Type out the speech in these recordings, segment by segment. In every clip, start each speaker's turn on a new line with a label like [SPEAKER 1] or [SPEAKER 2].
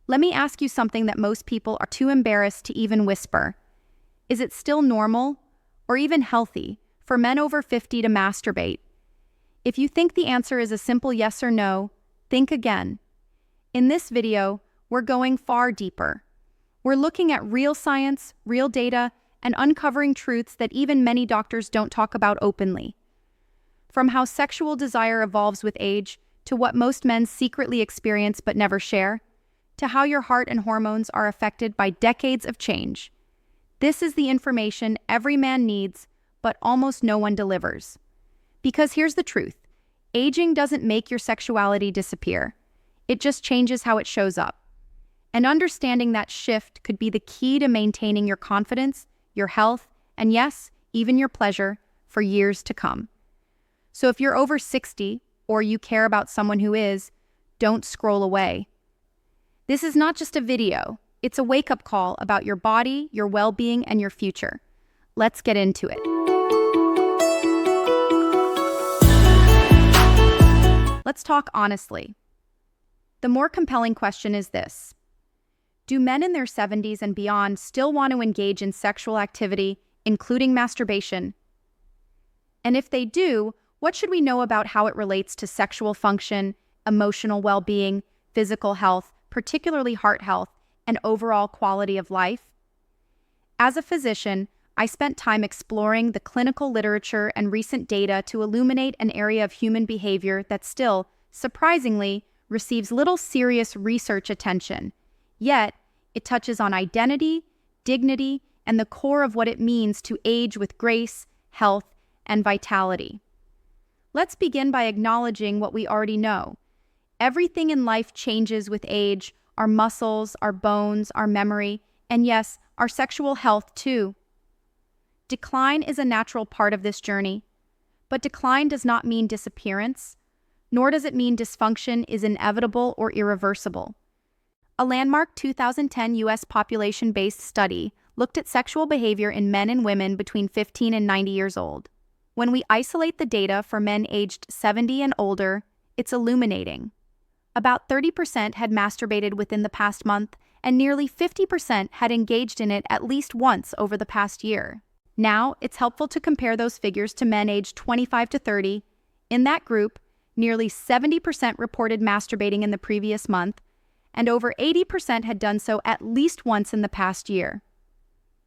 [SPEAKER 1] Let me ask you something that most people are too embarrassed to even whisper. Is it still normal, or even healthy, for men over 50 to masturbate? If you think the answer is a simple yes or no, think again. In this video, we're going far deeper. We're looking at real science, real data, and uncovering truths that even many doctors don't talk about openly. From how sexual desire evolves with age, to what most men secretly experience but never share, to how your heart and hormones are affected by decades of change. This is the information every man needs, but almost no one delivers. Because here's the truth. Aging doesn't make your sexuality disappear. It just changes how it shows up. And understanding that shift could be the key to maintaining your confidence, your health, and yes, even your pleasure for years to come. So if you're over 60, or you care about someone who is, don't scroll away. This is not just a video. It's a wake-up call about your body, your well-being, and your future. Let's get into it. Let's talk honestly. The more compelling question is this. Do men in their 70s and beyond still want to engage in sexual activity, including masturbation? And if they do, what should we know about how it relates to sexual function, emotional well-being, physical health, particularly heart health, and overall quality of life? As a physician, I spent time exploring the clinical literature and recent data to illuminate an area of human behavior that still, surprisingly, receives little serious research attention. Yet, it touches on identity, dignity, and the core of what it means to age with grace, health, and vitality. Let's begin by acknowledging what we already know. Everything in life changes with age, our muscles, our bones, our memory, and yes, our sexual health too. Decline is a natural part of this journey, but decline does not mean disappearance, nor does it mean dysfunction is inevitable or irreversible. A landmark 2010 U.S. population-based study looked at sexual behavior in men and women between 15 and 90 years old. When we isolate the data for men aged 70 and older, it's illuminating. About 30% had masturbated within the past month, and nearly 50% had engaged in it at least once over the past year. Now, it's helpful to compare those figures to men aged 25 to 30. In that group, nearly 70% reported masturbating in the previous month, and over 80% had done so at least once in the past year.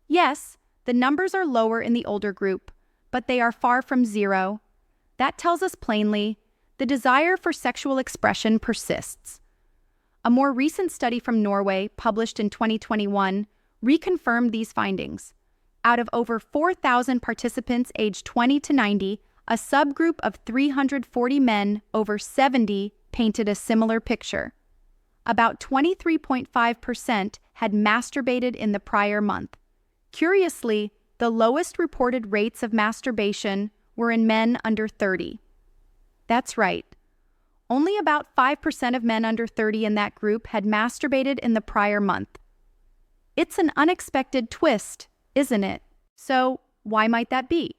[SPEAKER 1] Yes, the numbers are lower in the older group, but they are far from zero. That tells us plainly, the desire for sexual expression persists. A more recent study from Norway, published in 2021, reconfirmed these findings. Out of over 4,000 participants aged 20 to 90, a subgroup of 340 men over 70 painted a similar picture. About 23.5% had masturbated in the prior month. Curiously, the lowest reported rates of masturbation were in men under 30. That's right. Only about 5% of men under 30 in that group had masturbated in the prior month. It's an unexpected twist, isn't it? So, why might that be?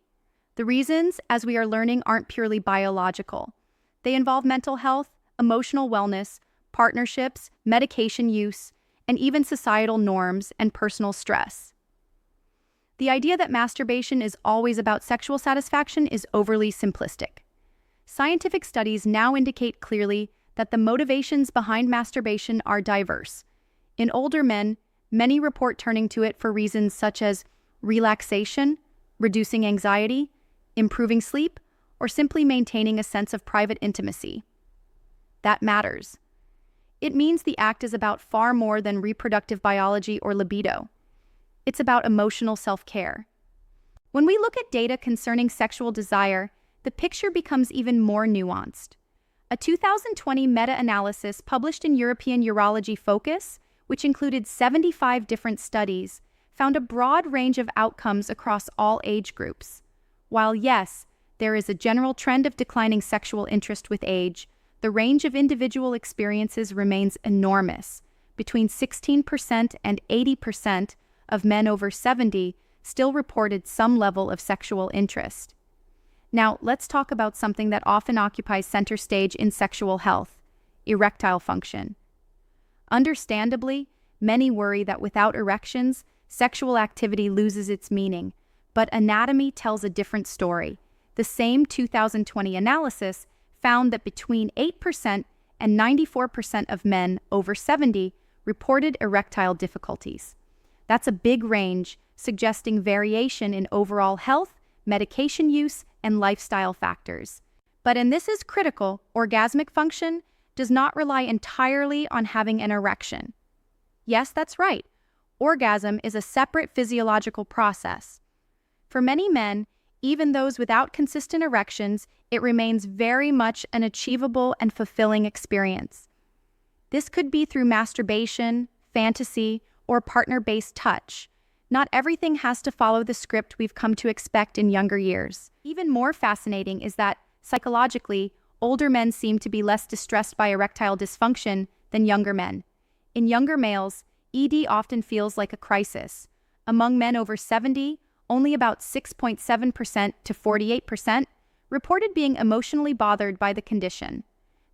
[SPEAKER 1] The reasons, as we are learning, aren't purely biological. They involve mental health, emotional wellness, partnerships, medication use, and even societal norms and personal stress. The idea that masturbation is always about sexual satisfaction is overly simplistic. Scientific studies now indicate clearly that the motivations behind masturbation are diverse. In older men, many report turning to it for reasons such as relaxation, reducing anxiety, improving sleep, or simply maintaining a sense of private intimacy. That matters. It means the act is about far more than reproductive biology or libido. It's about emotional self-care. When we look at data concerning sexual desire, the picture becomes even more nuanced. A 2020 meta-analysis published in European Urology Focus, which included 75 different studies, found a broad range of outcomes across all age groups. While yes, there is a general trend of declining sexual interest with age, the range of individual experiences remains enormous. Between 16% and 80% of men over 70 still reported some level of sexual interest. Now, let's talk about something that often occupies center stage in sexual health: erectile function. Understandably, many worry that without erections, sexual activity loses its meaning, but anatomy tells a different story. The same 2020 analysis found that between 8% and 94% of men over 70 reported erectile difficulties. That's a big range, suggesting variation in overall health, medication use, and lifestyle factors. And this is critical, orgasmic function does not rely entirely on having an erection. Yes, that's right. Orgasm is a separate physiological process. For many men, even those without consistent erections, it remains very much an achievable and fulfilling experience. This could be through masturbation, fantasy, or partner-based touch. Not everything has to follow the script we've come to expect in younger years. Even more fascinating is that, psychologically, older men seem to be less distressed by erectile dysfunction than younger men. In younger males, ED often feels like a crisis. Among men over 70, only about 6.7% to 48% reported being emotionally bothered by the condition.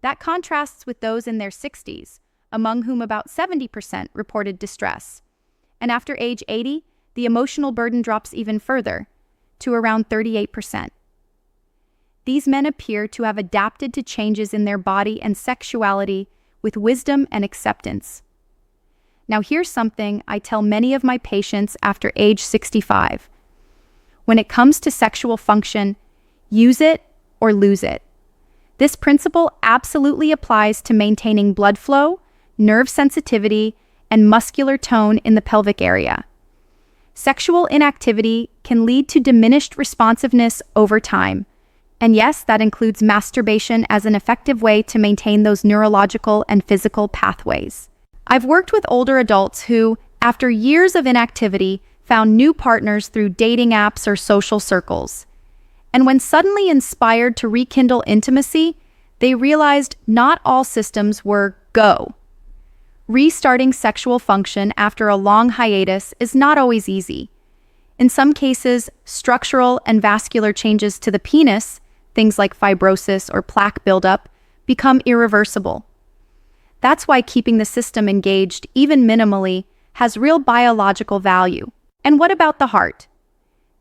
[SPEAKER 1] That contrasts with those in their 60s, among whom about 70% reported distress. And after age 80, the emotional burden drops even further, to around 38%. These men appear to have adapted to changes in their body and sexuality with wisdom and acceptance. Now here's something I tell many of my patients after age 65. When it comes to sexual function, use it or lose it. This principle absolutely applies to maintaining blood flow, nerve sensitivity, and muscular tone in the pelvic area. Sexual inactivity can lead to diminished responsiveness over time. And yes, that includes masturbation as an effective way to maintain those neurological and physical pathways. I've worked with older adults who, after years of inactivity, found new partners through dating apps or social circles. And when suddenly inspired to rekindle intimacy, they realized not all systems were go. Restarting sexual function after a long hiatus is not always easy. In some cases, structural and vascular changes to the penis, things like fibrosis or plaque buildup, become irreversible. That's why keeping the system engaged, even minimally, has real biological value. And what about the heart?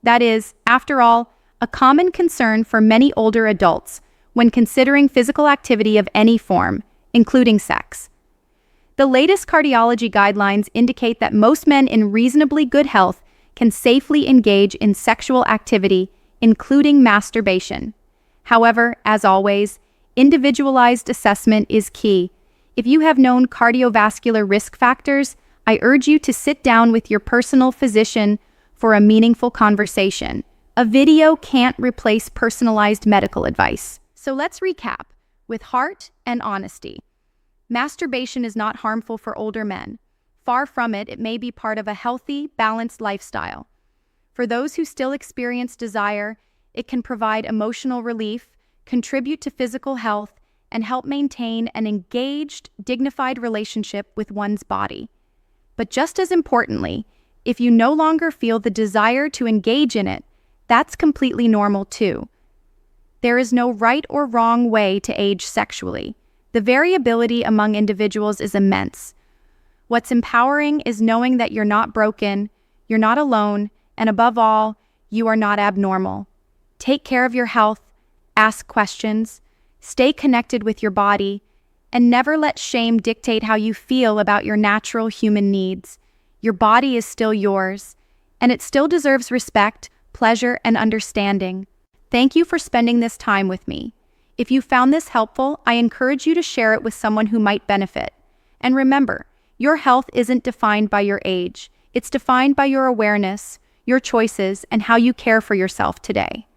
[SPEAKER 1] That is, after all, a common concern for many older adults when considering physical activity of any form, including sex. The latest cardiology guidelines indicate that most men in reasonably good health can safely engage in sexual activity, including masturbation. However, as always, individualized assessment is key. If you have known cardiovascular risk factors, I urge you to sit down with your personal physician for a meaningful conversation. A video can't replace personalized medical advice. So let's recap with heart and honesty. Masturbation is not harmful for older men. Far from it, it may be part of a healthy, balanced lifestyle. For those who still experience desire, it can provide emotional relief, contribute to physical health, and help maintain an engaged, dignified relationship with one's body. But just as importantly, if you no longer feel the desire to engage in it, that's completely normal too. There is no right or wrong way to age sexually. The variability among individuals is immense. What's empowering is knowing that you're not broken, you're not alone, and above all, you are not abnormal. Take care of your health, ask questions, stay connected with your body, and never let shame dictate how you feel about your natural human needs. Your body is still yours, and it still deserves respect, pleasure, and understanding. Thank you for spending this time with me. If you found this helpful, I encourage you to share it with someone who might benefit. And remember, your health isn't defined by your age. It's defined by your awareness, your choices, and how you care for yourself today.